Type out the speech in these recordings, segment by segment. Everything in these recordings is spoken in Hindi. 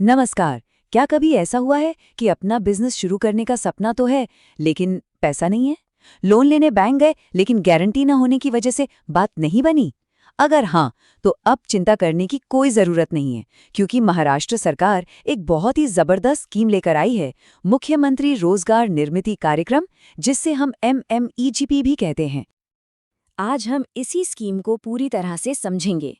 नमस्कार। क्या कभी ऐसा हुआ है कि अपना बिजनेस शुरू करने का सपना तो है, लेकिन पैसा नहीं है? लोन लेने बैंक गए, लेकिन गारंटी न होने की वजह से बात नहीं बनी? अगर हाँ, तो अब चिंता करने की कोई जरूरत नहीं है, क्योंकि महाराष्ट्र सरकार एक बहुत ही जबरदस्त स्कीम लेकर आई है, मुख्यमंत्री रोजगार निर्मिती कार्यक्रम, जिससे हम MMEGP भी कहते हैं। आज हम इसी स्कीम को पूरी तरह से समझेंगे।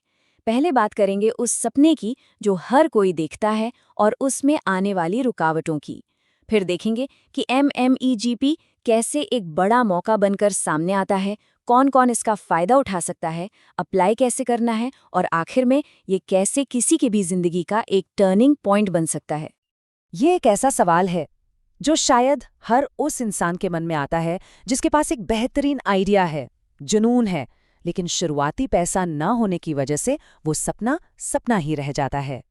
पहले बात करेंगे उस सपने की जो हर कोई देखता है और उसमें आने वाली रुकावटों की। फिर देखेंगे कि MMEGP कैसे एक बड़ा मौका बनकर सामने आता है, कौन कौन इसका फायदा उठा सकता है, अप्लाई कैसे करना है और आखिर में ये कैसे किसी की भी जिंदगी का एक टर्निंग पॉइंट बन सकता है। ये एक ऐसा सवाल है जो शायद हर उस इंसान के मन में आता है जिसके पास एक बेहतरीन आइडिया है, जुनून है, लेकिन शुरुआती पैसा ना होने की वजह से वो सपना सपना ही रह जाता है।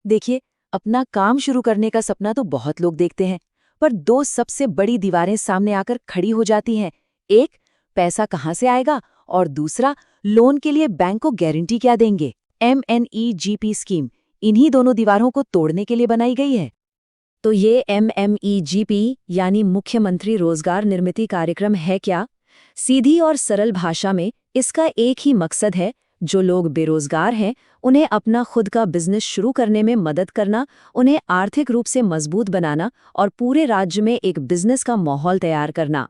देखिए, अपना काम शुरू करने का सपना तो बहुत लोग देखते हैं, पर दो सबसे बड़ी दीवारें सामने आकर खड़ी हो जाती हैं। एक, पैसा कहाँ से आएगा, और दूसरा, लोन के लिए बैंक को गारंटी क्या देंगे। MNEGP स्कीम इन्हीं दोनों दीवारों को तोड़ने के लिए बनाई गई है। तो ये MMEGP यानी मुख्यमंत्री रोजगार निर्मिती कार्यक्रम है क्या? सीधी और सरल भाषा में इसका एक ही मकसद है, जो लोग बेरोजगार हैं उन्हें अपना खुद का बिजनेस शुरू करने में मदद करना, उन्हें आर्थिक रूप से मजबूत बनाना और पूरे राज्य में एक बिजनेस का माहौल तैयार करना।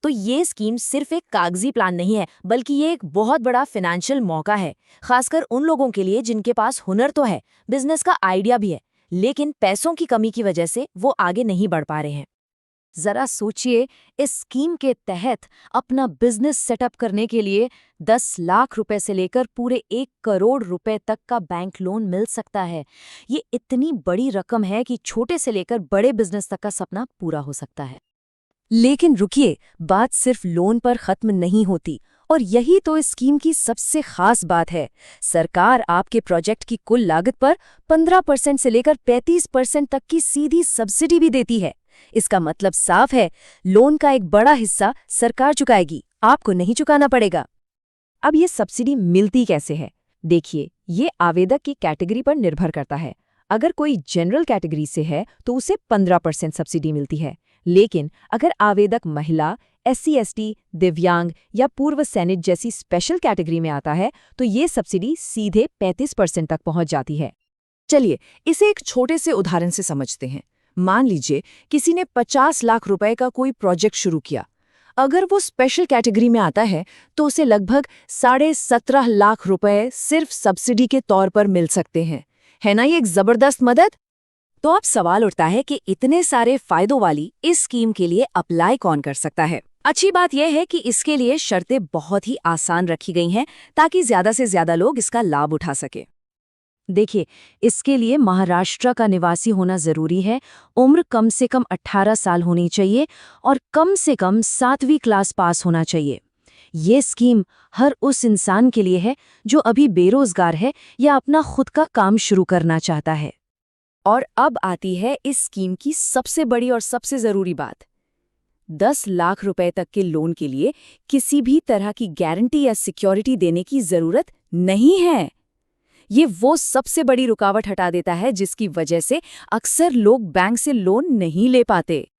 तो ये स्कीम सिर्फ एक कागजी प्लान नहीं है, बल्कि ये एक बहुत बड़ा फाइनेंशियल मौका है, खासकर उन लोगों के लिए जिनके पास हुनर तो है, बिजनेस का आइडिया भी है, लेकिन पैसों की कमी की वजह से वो आगे नहीं बढ़ पा रहे हैं। जरा सोचिए, इस स्कीम के तहत अपना बिजनेस सेटअप करने के लिए 10 लाख रुपए से लेकर पूरे 1 करोड़ रुपए तक का बैंक लोन मिल सकता है। ये इतनी बड़ी रकम है कि छोटे से लेकर बड़े बिजनेस तक का सपना पूरा हो सकता है। लेकिन रुकिए, बात सिर्फ लोन पर खत्म नहीं होती, और यही तो इस स्कीम की सबसे खास बात है। सरकार आपके प्रोजेक्ट की कुल लागत पर 15% से लेकर 35% तक की सीधी सब्सिडी भी देती है। इसका मतलब साफ है, लोन का एक बड़ा हिस्सा सरकार चुकाएगी, आपको नहीं चुकाना पड़ेगा। अब ये सब्सिडी मिलती कैसे है? देखिए, ये आवेदक की कैटेगरी पर निर्भर करता है। अगर कोई जनरल कैटेगरी से है तो उसे 15% सब्सिडी मिलती है, लेकिन अगर आवेदक महिला, SC/ST, दिव्यांग या पूर्व सैनिक जैसी स्पेशल कैटेगरी में आता है तो ये सब्सिडी सीधे 35% तक पहुंच जाती है। चलिए, इसे एक छोटे से उदाहरण से समझते हैं। मान लीजिए किसी ने 50 लाख रुपए का कोई प्रोजेक्ट शुरू किया। अगर वो स्पेशल कैटेगरी में आता है तो उसे लगभग 17.5 लाख रुपए सिर्फ सब्सिडी के तौर पर मिल सकते हैं। है ना ये एक जबरदस्त मदद? तो अब सवाल उठता है कि इतने सारे फायदों वाली इस स्कीम के लिए अप्लाई कौन कर सकता है? अच्छी बात यह है कि इसके लिए शर्तें बहुत ही आसान रखी गई हैं, ताकि ज्यादा से ज्यादा लोग इसका लाभ उठा सके। देखिए, इसके लिए महाराष्ट्र का निवासी होना जरूरी है, उम्र कम से कम 18 साल होनी चाहिए और कम से कम 7वीं क्लास पास होना चाहिए। ये स्कीम हर उस इंसान के लिए है जो अभी बेरोजगार है या अपना खुद का काम शुरू करना चाहता है। और अब आती है इस स्कीम की सबसे बड़ी और सबसे जरूरी बात। 10 लाख रुपए तक के लोन के लिए किसी भी तरह की गारंटी या सिक्योरिटी देने की जरूरत नहीं है। ये वो सबसे बड़ी रुकावट हटा देता है जिसकी वजह से अक्सर लोग बैंक से लोन नहीं ले पाते।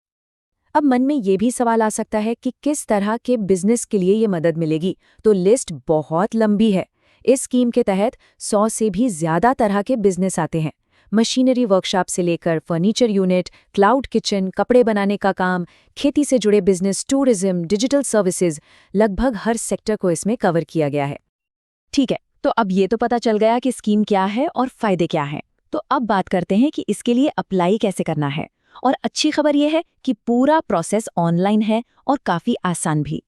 अब मन में ये भी सवाल आ सकता है कि किस तरह के बिजनेस के लिए ये मदद मिलेगी, तो लिस्ट बहुत लंबी है। इस स्कीम के तहत 100 से भी ज्यादा तरह के बिजनेस आते हैं। मशीनरी वर्कशॉप से लेकर फर्नीचर यूनिट, क्लाउड किचन, कपड़े बनाने का काम, खेती से जुड़े बिजनेस, टूरिज्म, डिजिटल सर्विसेज, लगभग हर सेक्टर को इसमें कवर किया गया है। ठीक है, तो अब ये तो पता चल गया कि स्कीम क्या है और फायदे क्या हैं। तो अब बात करते हैं कि इसके लिए अप्लाई कैसे करना है। और अच्छी खबर यह है कि पूरा प्रोसेस ऑनलाइन है और काफी आसान भी।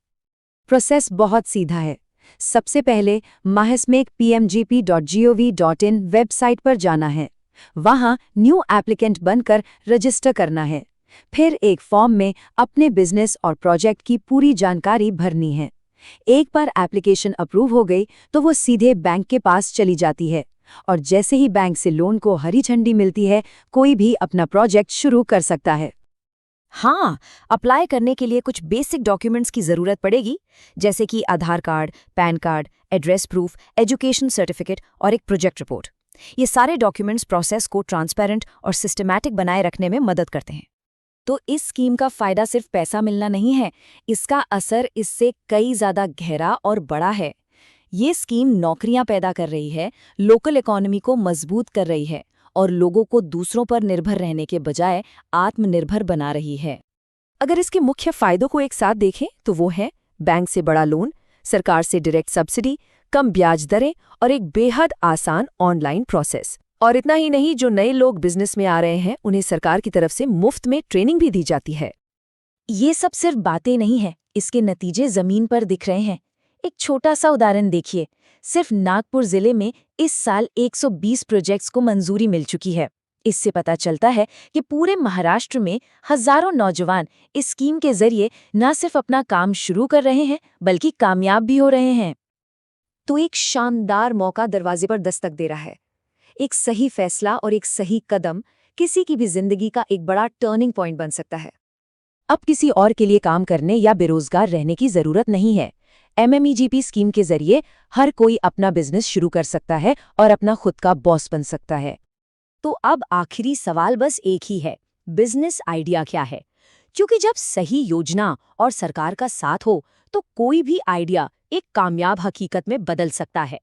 प्रोसेस बहुत सीधा है। सबसे पहले mahsmekpmgp.gov.in वेबसाइट पर जाना है। वहां न्यू एप्लीकेंट बनकर रजिस्टर करना है। फिर एक फॉर्म में अपने बिजनेस और प्रोजेक्ट की पूरी जानकारी भरनी है। एक बार एप्लीकेशन अप्रूव हो गई तो वो सीधे बैंक के पास चली जाती है, और जैसे ही बैंक से लोन को हरी झंडी मिलती है, कोई भी अपना प्रोजेक्ट शुरू कर सकता है। हाँ, अप्लाई करने के लिए कुछ बेसिक डॉक्यूमेंट्स की जरूरत पड़ेगी, जैसे कि Aadhaar card, pan card, address proof, education certificate और एक प्रोजेक्ट रिपोर्ट। ये सारे डॉक्यूमेंट्स प्रोसेस को ट्रांसपेरेंट और सिस्टमैटिक बनाए रखने में मदद करते हैं। तो इस स्कीम का फायदा सिर्फ पैसा मिलना नहीं है, इसका असर इससे कई ज़्यादा गहरा और बड़ा है। ये स्कीम नौकरियां पैदा कर रही है, लोकल इकोनॉमी को मजबूत कर रही है और लोगों को दूसरों पर निर्भर रहने के बजाय आत्मनिर्भर बना रही है। अगर इसके मुख्य फायदों को एक साथ देखें तो वो है बैंक से बड़ा लोन, सरकार से डायरेक्ट सब्सिडी, कम ब्याज दरें और एक बेहद आसान ऑनलाइन प्रोसेस। और इतना ही नहीं, जो नए लोग बिजनेस में आ रहे हैं उन्हें सरकार की तरफ से मुफ्त में ट्रेनिंग भी दी जाती है। ये सब सिर्फ बातें नहीं हैं, इसके नतीजे जमीन पर दिख रहे हैं। एक छोटा सा उदाहरण देखिए, सिर्फ नागपुर जिले में इस साल 120 प्रोजेक्ट्स को मंजूरी मिल चुकी है। इससे पता चलता है कि पूरे महाराष्ट्र में हजारों नौजवान इस स्कीम के जरिए न सिर्फ अपना काम शुरू कर रहे हैं बल्कि कामयाब भी हो रहे हैं। तो एक शानदार मौका दरवाजे पर दस्तक दे रहा है। एक सही फैसला और एक सही कदम किसी की भी जिंदगी का एक बड़ा टर्निंग पॉइंट बन सकता है। अब किसी और के लिए काम करने या बेरोजगार रहने की जरूरत नहीं है। MMEGP स्कीम के जरिए हर कोई अपना बिजनेस शुरू कर सकता है और अपना खुद का बॉस बन सकता है। तो अब आखिरी सवाल बस एक ही है, बिजनेस आइडिया क्या है? क्योंकि जब सही योजना और सरकार का साथ हो तो कोई भी आइडिया एक कामयाब हकीकत में बदल सकता है।